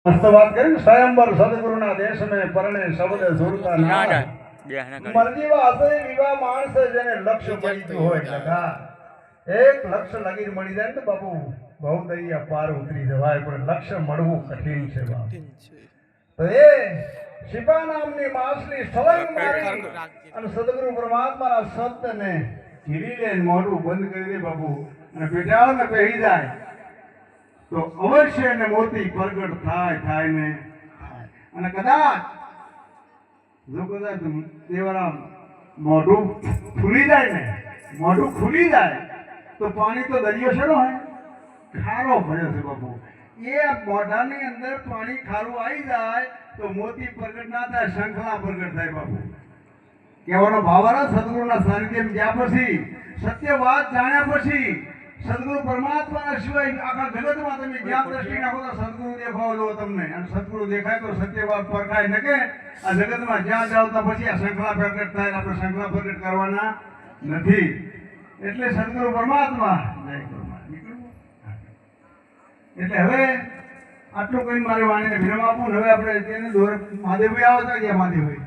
મસ્ત વાત કરી ને સ્વયંવર સદગુરુના દેશ में પરણે શબ્દ સુરતા ના મરજી વાસે વિવાહ માણસ જેને લક્ષ્ય મળ્યું હોય લગા એક લક્ષ્ય લગીને મળી જાય ને બાપુ બહુ દરિયા પાર ઉતરી જવાય પણ લક્ષ્ય મળવું કઠિન છે બાપ તો એ શિપા નામની માછલી સળંગ મારી અને સદગુરુ પરમાત્માના શબ્દને ઝીલી લે મોઢું બંધ કરી દે બાપુ અને પેટાળને પહેરી જાય તો અવશ્ય ને મોતી પ્રગટ થાય ને અને કદાચ જો કદાચ દેવરામ મોઢું ખુલી જાય ને મોઢું ખુલી જાય તો પાણી તો દરિયો છે ને ખારો ભર્યો છે બાપુ એ મોઢાની અંદર પાણી ખારું આવી જાય તો મોતી પ્રગટ ના થાય શંખલા પ્રગટ થાય બાપુ કહેવાનો ભાવાના સદગુરુના સાનિધ્યમાં ગયા પછી સત્ય વાત જાણ્યા પછી સદગુરુ પરમાત્માના સિવાય આખા જગતમાં તમે જ્ઞાન દ્રષ્ટિ નાખો તો સદગુરુ દેખાવ લો તમને અને સદગુરુ દેખાય તો સત્ય વાત પરખાય ન કે આ જગતમાં જ્યાં જાવ તો પછી આ શંખલા પ્રગટ થાય આપણે શંખલા પ્રગટ કરવાના નથી એટલે સદગુરુ પરમાત્મા એટલે હવે આટલું કઈ મારી વાણીને વિરામ આપું હવે આપણે તેને મહાદેવભાઈ આવે છે મહાદેવભાઈ